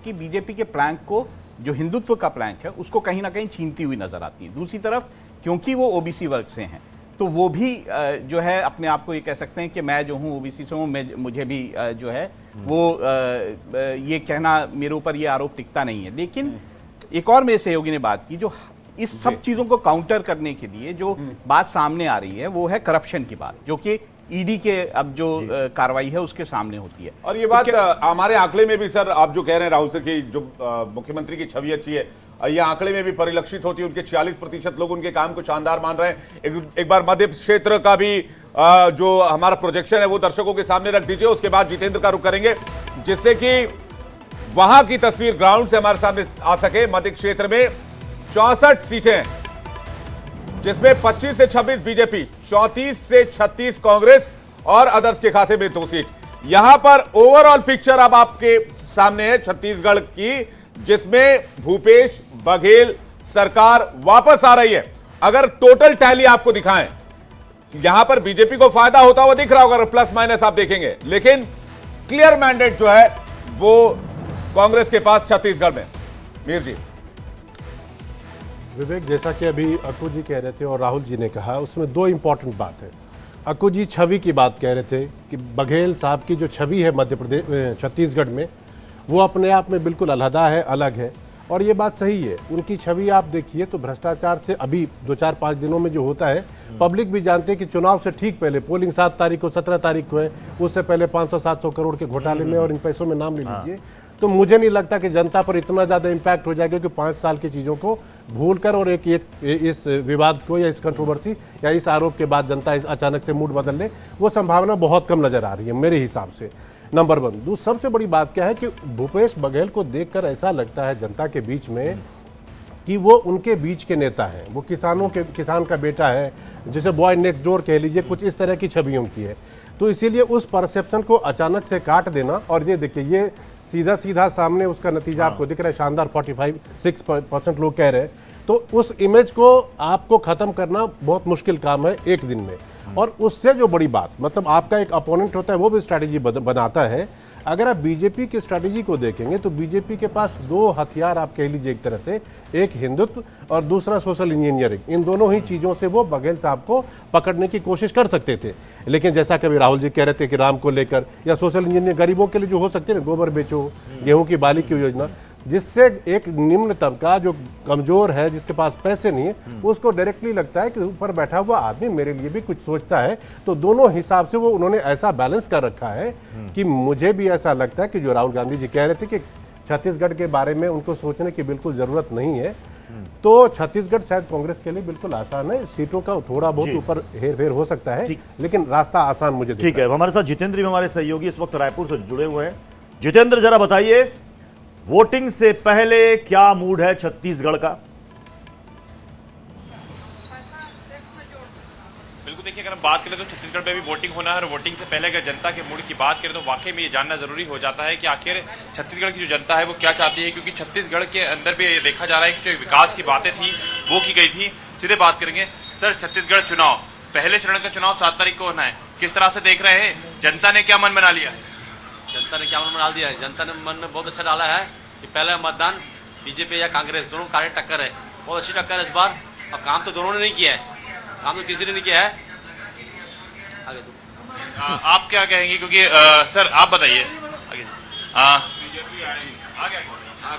कि बीजेपी के प्लैंक को, जो हिंदुत्व का प्लैंक है, उसको कहीं ना कहीं छीनती हुई नजर आती है। दूसरी तरफ क्योंकि वो ओबीसी वर्ग से हैं, तो वो भी जो है अपने आप को ये कह सकते हैं कि मैं जो हूँ ओबीसी से हूँ, मुझे भी जो है वो ये कहना, मेरे ऊपर ये आरोप टिकता नहीं है। लेकिन एक और मेरे सहयोगी ने बात की, जो इस सब चीजों को काउंटर करने के लिए जो बात सामने आ रही है वो है करप्शन की बात, जो कि ईडी के अब जो कार्रवाई है उसके सामने होती है। और ये बात हमारे आंकड़े में भी सर आप जो कह रहे हैं राहुल सर की, जो मुख्यमंत्री की छवि अच्छी है, ये आंकड़े में भी परिलक्षित होती है। उनके 40% लोग उनके काम को शानदार मान रहे हैं। एक बार मध्य क्षेत्र का भी जो हमारा प्रोजेक्शन है वो दर्शकों के सामने रख दीजिए, उसके बाद जितेंद्र का रुख करेंगे, जिससे कि वहां की तस्वीर ग्राउंड से हमारे सामने आ सके। मध्य क्षेत्र में 64 सीटें, जिसमें 25 से 26 बीजेपी, 34 से 36 कांग्रेस और अदर्स के खाते में 2 सीट। यहां पर ओवरऑल पिक्चर अब आपके सामने है छत्तीसगढ़ की, जिसमें भूपेश बघेल सरकार वापस आ रही है। अगर टोटल टैली आपको दिखाएं, यहां पर बीजेपी को फायदा होता हुआ दिख रहा होगा, अगर प्लस माइनस आप देखेंगे, लेकिन क्लियर मैंडेट जो है वो कांग्रेस के पास छत्तीसगढ़ में। मीर जी। विवेक, जैसा कि अभी अक्कू जी कह रहे थे और राहुल जी ने कहा, उसमें 2 इंपॉर्टेंट बात है। अक्कू जी छवि की बात कह रहे थे कि बघेल साहब की जो छवि है मध्य प्रदेश छत्तीसगढ़ में, वो अपने आप में बिल्कुल अलहदा है, अलग है, और ये बात सही है। उनकी छवि आप देखिए तो भ्रष्टाचार से अभी 2-4-5 दिनों में जो होता है, पब्लिक भी जानते हैं कि चुनाव से ठीक पहले, पोलिंग 7 तारीख को 17 तारीख को है, उससे पहले 500-700 करोड़ के घोटाले में और इन पैसों में नाम ले लीजिए। तो मुझे नहीं लगता कि जनता पर इतना ज़्यादा इम्पैक्ट हो जाएगा कि 5 साल की चीज़ों को भूलकर और एक इस विवाद को या इस कंट्रोवर्सी या इस आरोप के बाद जनता इस अचानक से मूड बदल ले, वो संभावना बहुत कम नज़र आ रही है मेरे हिसाब से। नंबर 1। सबसे बड़ी बात क्या है कि भूपेश बघेल को देखकर ऐसा लगता है जनता के बीच में कि वो उनके बीच के नेता हैं, वो किसान का बेटा है, जिसे बॉय नेक्स्ट डोर कह लीजिए, कुछ इस तरह की छवि उनकी है। तो इसीलिए उस परसेप्शन को अचानक से काट देना, और ये देखिए ये सीधा सामने उसका नतीजा आपको दिख रहा है, शानदार 45-6% लोग कह रहे हैं। तो उस इमेज को आपको खत्म करना बहुत मुश्किल काम है एक दिन में। और उससे जो बड़ी बात, मतलब आपका एक अपोनेंट होता है, वो भी स्ट्रैटेजी बनाता है। अगर आप बीजेपी की स्ट्रैटेजी को देखेंगे तो बीजेपी के पास 2 हथियार आप कह लीजिए एक तरह से, एक हिंदुत्व और दूसरा सोशल इंजीनियरिंग। इन दोनों ही चीज़ों से वो बघेल साहब को पकड़ने की कोशिश कर सकते थे। लेकिन जैसा कभी राहुल जी कह रहे थे कि राम को लेकर, या सोशल इंजीनियर गरीबों के लिए जो हो सकते हैं, गोबर बेचो, गेहूं की बाली की योजना, जिससे एक निम्न तबका जो कमजोर है, जिसके पास पैसे नहीं है, उसको डायरेक्टली लगता है कि ऊपर बैठा हुआ आदमी मेरे लिए भी कुछ सोचता है। तो दोनों हिसाब से वो उन्होंने ऐसा बैलेंस कर रखा है कि मुझे भी ऐसा लगता है कि जो राहुल गांधी जी कह रहे थे कि छत्तीसगढ़ के बारे में उनको सोचने की बिल्कुल जरूरत नहीं है, तो छत्तीसगढ़ शायद कांग्रेस के लिए बिल्कुल आसान है। सीटों का थोड़ा बहुत ऊपर हेर फेर हो सकता है, लेकिन रास्ता आसान मुझे ठीक है। हमारे साथ जितेंद्र भी हमारे सहयोगी इस वक्त रायपुर से जुड़े हुए हैं। जितेंद्र, जरा बताइए, वोटिंग से पहले क्या मूड है छत्तीसगढ़ का? बिल्कुल, देखिए, अगर हम बात करें तो छत्तीसगढ़ में भी वोटिंग होना है, और वोटिंग से पहले अगर जनता के मूड की बात करें तो वाकई में ये जानना जरूरी हो जाता है कि आखिर छत्तीसगढ़ की जो जनता है वो क्या चाहती है, क्योंकि छत्तीसगढ़ के अंदर भी ये देखा जा रहा है कि जो विकास की बातें थी वो की गई थी। सीधे बात करेंगे सर, छत्तीसगढ़ चुनाव, पहले चरण का चुनाव 7 तारीख को होना है, किस तरह से देख रहे हैं? जनता ने क्या मन बना लिया? जनता ने क्या मन बना दिया है? जनता ने मन में बहुत अच्छा डाला है कि पहले मतदान बीजेपी या कांग्रेस, दोनों कार्य टक्कर है, बहुत अच्छी टक्कर है इस बार। अब काम तो दोनों ने नहीं किया है, काम तो किसी ने नहीं किया है। आगे तो आप क्या कहेंगे, क्योंकि सर आप बताइए आगे।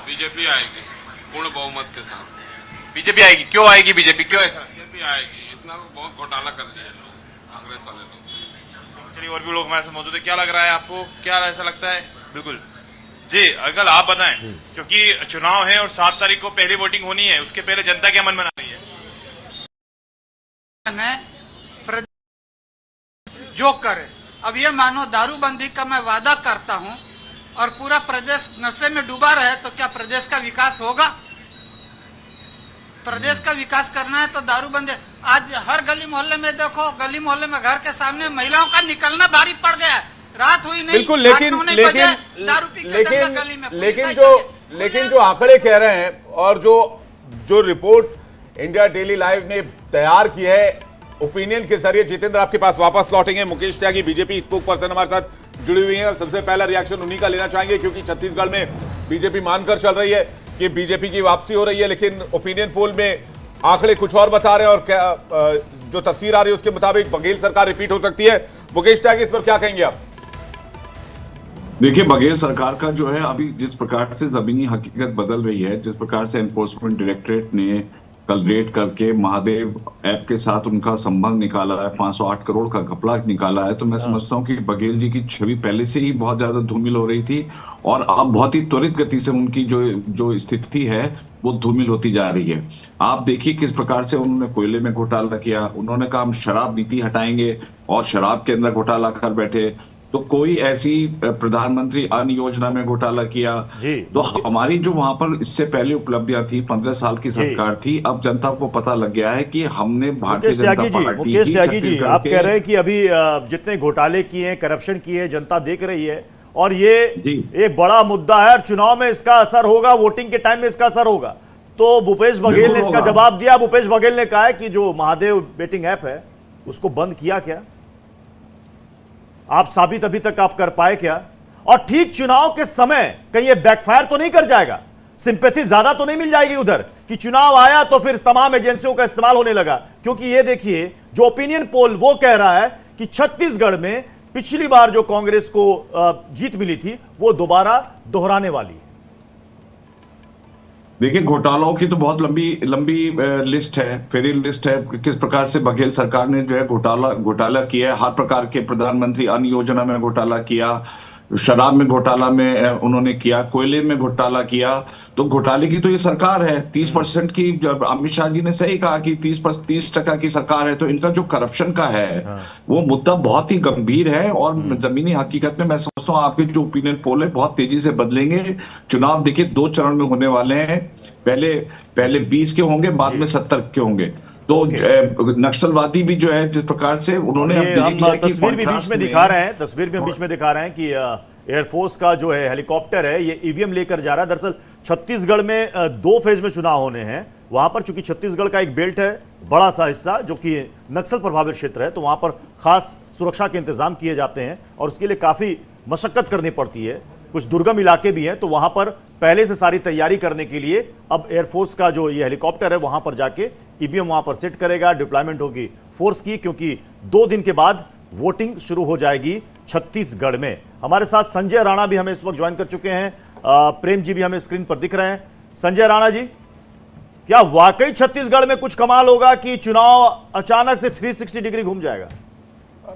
बीजेपी आएगी पूर्ण बहुमत के साथ। बीजेपी आएगी? क्यों आएगी बीजेपी, क्यों ऐसा? बीजेपी आएगी, इतना बहुत घोटाला कर दिया कांग्रेस वाले लोग। चलिए, और भी लोग हमारे साथ मौजूद है, क्या लग रहा है आपको, क्या ऐसा लगता है? बिल्कुल जी, अगर आप बताएं, क्योंकि चुनाव है और 7 तारीख को पहली वोटिंग होनी है, उसके पहले जनता क्या मन बना रही है? जो करे, अब ये मानो दारूबंदी का मैं वादा करता हूं और पूरा प्रदेश नशे में डूबा रहे, तो क्या प्रदेश का विकास होगा? प्रदेश का विकास करना है तो दारूबंदी। आज हर गली मोहल्ले में देखो, गली मोहल्ले में घर के सामने महिलाओं का निकलना भारी पड़ गया है। रात हुई नहीं, बिल्कुल, लेकिन जो आंकड़े कह रहे हैं और जो रिपोर्ट इंडिया डेली लाइव ने तैयार की है ओपिनियन के जरिए, जितेंद्र आपके पास वापस लौटेंगे। मुकेश त्यागी बीजेपी स्पोक पर्सन हमारे साथ जुड़ी हुई हैं और सबसे पहला रिएक्शन उन्हीं का लेना चाहेंगे, क्योंकि छत्तीसगढ़ में बीजेपी मानकर चल रही है कि बीजेपी की वापसी हो रही है, लेकिन ओपिनियन पोल में आंकड़े कुछ और बता रहे हैं और क्या जो तस्वीर आ रही है उसके मुताबिक बघेल सरकार रिपीट हो सकती है। मुकेश त्यागी, इस पर क्या कहेंगे आप? देखिए, बघेल सरकार का जो है अभी जिस प्रकार से जमीनी हकीकत बदल रही है, जिस प्रकार से एनफोर्समेंट डायरेक्टरेट ने कल रेड करके महादेव ऐप के साथ उनका संबंध निकाला है, 508 करोड़ का घपला निकाला है, तो मैं समझता हूं कि बघेल जी की छवि पहले से ही बहुत ज्यादा धूमिल हो रही थी और अब बहुत ही त्वरित गति से उनकी जो स्थिति है वो धूमिल होती जा रही है। आप देखिए किस प्रकार से उन्होंने कोयले में घोटाला किया, उन्होंने कहा हम शराब नीति हटाएंगे और शराब के अंदर घोटाला कर बैठे। तो कोई ऐसी प्रधानमंत्री अन्न योजना में घोटाला किया। तो हमारी जो वहां पर इससे पहले उपलब्धियां थी, 15 साल की सरकार थी, अब जनता को पता लग गया है कि हमने भारतीय जनता पार्टी। मुकेश त्यागी जी, आप कह रहे हैं कि अभी जितने घोटाले किए हैं, करप्शन किए हैं, जनता देख रही है और ये एक बड़ा मुद्दा है, चुनाव में इसका असर होगा, वोटिंग के टाइम में इसका असर होगा। तो भूपेश बघेल ने इसका जवाब दिया। भूपेश बघेल ने कहा है कि जो महादेव बेटिंग ऐप है उसको बंद किया क्या, आप साबित अभी तक आप कर पाए क्या? और ठीक चुनाव के समय कहीं ये बैकफायर तो नहीं कर जाएगा, सिंपैथी ज्यादा तो नहीं मिल जाएगी उधर कि चुनाव आया तो फिर तमाम एजेंसियों का इस्तेमाल होने लगा? क्योंकि ये देखिए, जो ओपिनियन पोल वो कह रहा है कि छत्तीसगढ़ में पिछली बार जो कांग्रेस को जीत मिली थी वो दोबारा दोहराने वाली है। देखिए, घोटालों की तो बहुत लंबी लिस्ट है, फेरी लिस्ट है, किस प्रकार से बघेल सरकार ने जो है घोटाला किया है। हर प्रकार के प्रधानमंत्री अन्न योजना में घोटाला किया, शराब में घोटाला में उन्होंने किया, कोयले में घोटाला किया। तो घोटाले की तो ये सरकार है। 30% की, जब अमित शाह जी ने सही कहा कि 30% की सरकार है, तो इनका जो करप्शन का है वो मुद्दा बहुत ही गंभीर है। और जमीनी हकीकत में मैं समझता हूँ आपके जो ओपिनियन पोल है बहुत तेजी से बदलेंगे। चुनाव देखिए 2 चरण में होने वाले हैं, पहले 20 के होंगे, बाद में 70 के होंगे। तो नक्सलवादी भी जो है जिस प्रकार से उन्होंने तस्वीर भी बीच में दिखा रहे हैं, तस्वीर में बीच में दिखा रहे हैं कि एयरफोर्स का जो है हेलीकॉप्टर है ये ईवीएम लेकर जा रहा है। दरअसल छत्तीसगढ़ में 2 फेज में चुनाव होने हैं। वहां पर चूंकि छत्तीसगढ़ का एक बेल्ट है, बड़ा सा हिस्सा जो कि नक्सल प्रभावित क्षेत्र है, तो वहां पर खास सुरक्षा के इंतजाम किए जाते हैं और उसके लिए काफी मशक्कत करनी पड़ती है। कुछ दुर्गम इलाके भी हैं, तो वहां पर पहले से सारी तैयारी करने के लिए अब एयरफोर्स का जो ये हेलीकॉप्टर है वहां पर जाके ईवीएम वहां पर सेट करेगा, डिप्लॉयमेंट होगी फोर्स की, क्योंकि 2 दिन के बाद वोटिंग शुरू हो जाएगी छत्तीसगढ़ में। हमारे साथ संजय राणा भी हमें इस वक्त ज्वाइन कर चुके हैं, प्रेम जी भी हमें स्क्रीन पर दिख रहे हैं। संजय राणा जी, क्या वाकई छत्तीसगढ़ में कुछ कमाल होगा कि चुनाव अचानक से 360 डिग्री घूम जाएगा?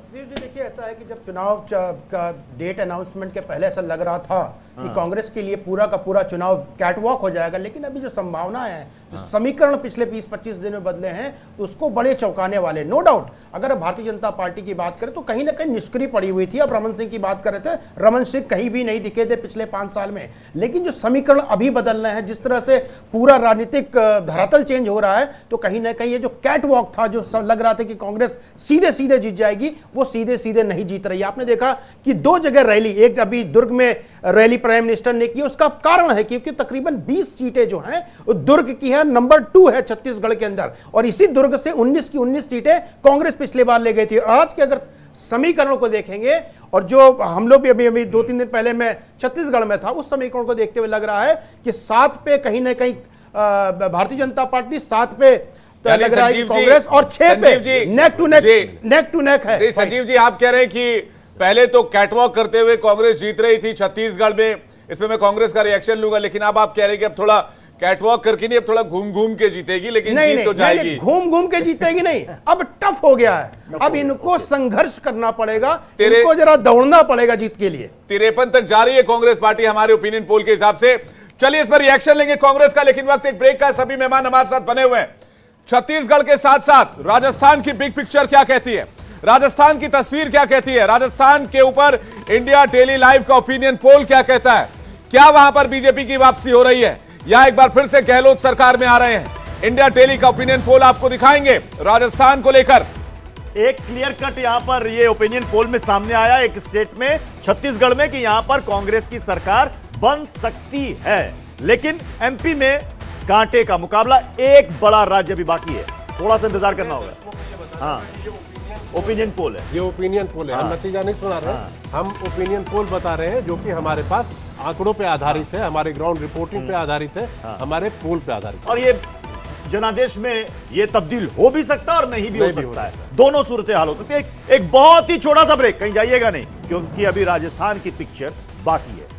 जी देखिए, ऐसा है कि जब चुनाव का डेट अनाउंसमेंट के पहले ऐसा लग रहा था कि कांग्रेस के लिए पूरा का पूरा चुनाव कैटवॉक हो जाएगा, लेकिन अभी जो संभावना है, जो समीकरण पिछले 20-25 दिन में बदले हैं, तो उसको बड़े चौंकाने वाले। नो डाउट, अगर भारतीय जनता पार्टी की बात करें तो कहीं ना कहीं निष्क्रिय पड़ी हुई थी। अब रमन सिंह की बात कर रहे थे, रमन सिंह कहीं भी नहीं दिखे थे पिछले 5 साल में, लेकिन जो समीकरण अभी बदल रहे हैं, जिस तरह से पूरा राजनीतिक धरातल चेंज हो रहा है, तो कहीं ना कहीं ये जो कैटवॉक था, जो लग रहा था कि कांग्रेस सीधे सीधे जीत जाएगी, वो सीधे सीधे नहीं जीत रही है। आपने देखा कि 2 जगह रैली, एक अभी दुर्ग में रैली प्राइम मिनिस्टर ने की, उसका कारण है क्योंकि तकरीबन 20 सीटें जो हैं वो दुर्ग की है, नंबर 2 है छत्तीसगढ़ के अंदर, और इसी दुर्ग से 19 की 19 सीटें कांग्रेस पिछले बार ले गई थी। आज के अगर समीकरणों को देखेंगे, और जो हम लोग भी अभी 2-3 दिन पहले मैं छत्तीसगढ़ में था, उस समीकरण को देखते हुए लग रहा है कि 7 पे कहीं ना कहीं भारतीय जनता पार्टी, 7 पे लग रहा है कांग्रेस, और 6 पे नेक टू नेक है। संजीव जी, आप कह रहे हैं कि पहले तो कैटवॉक करते हुए कांग्रेस जीत रही थी छत्तीसगढ़ में, इसमें मैं कांग्रेस का रिएक्शन लूंगा, लेकिन अब आप कह रहे हैं कि अब थोड़ा कैटवॉक करके नहीं, अब थोड़ा घूम घूम के जीतेगी, लेकिन जीत तो जाएगी। घूम घूम के जीतेगी नहीं, अब टफ हो गया है, अब इनको संघर्ष करना पड़ेगा, इनको जरा दौड़ना पड़ेगा जीत के लिए। 53 तक जा रही है कांग्रेस पार्टी हमारे ओपिनियन पोल के हिसाब से। चलिए इस पर रिएक्शन लेंगे कांग्रेस का, लेकिन वक्त एक ब्रेक का। सभी मेहमान हमारे साथ बने हुए हैं। छत्तीसगढ़ के साथ साथ राजस्थान की बिग पिक्चर क्या कहती है, राजस्थान की तस्वीर क्या कहती है, राजस्थान के ऊपर इंडिया डेली लाइव का ओपिनियन पोल क्या कहता है, क्या वहां पर बीजेपी की वापसी हो रही है या एक बार फिर से गहलोत सरकार में आ रहे हैं? इंडिया डेली का ओपिनियन पोल आपको दिखाएंगे राजस्थान को लेकर। एक क्लियर कट यहां पर ये ओपिनियन पोल में सामने आया एक स्टेट में, छत्तीसगढ़ में, कि यहां पर कांग्रेस की सरकार बन सकती है, लेकिन एमपी में कांटे का मुकाबला। एक बड़ा राज्य भी बाकी है, थोड़ा सा इंतजार करना होगा। हाँ, ओपिनियन पोल है, ये ओपिनियन पोल है। हम नतीजा नहीं सुना रहे, हम ओपिनियन पोल बता रहे हैं जो कि हमारे पास आंकड़ों पे आधारित है, हमारे ग्राउंड रिपोर्टिंग पे आधारित है, हमारे पोल पे आधारित है। और ये जनादेश में ये तब्दील हो भी सकता है और नहीं भी हो सकता है, दोनों सूरत हाल हो सकती है। एक बहुत ही छोटा सा ब्रेक, कहीं जाइएगा नहीं, क्योंकि अभी राजस्थान की पिक्चर बाकी है।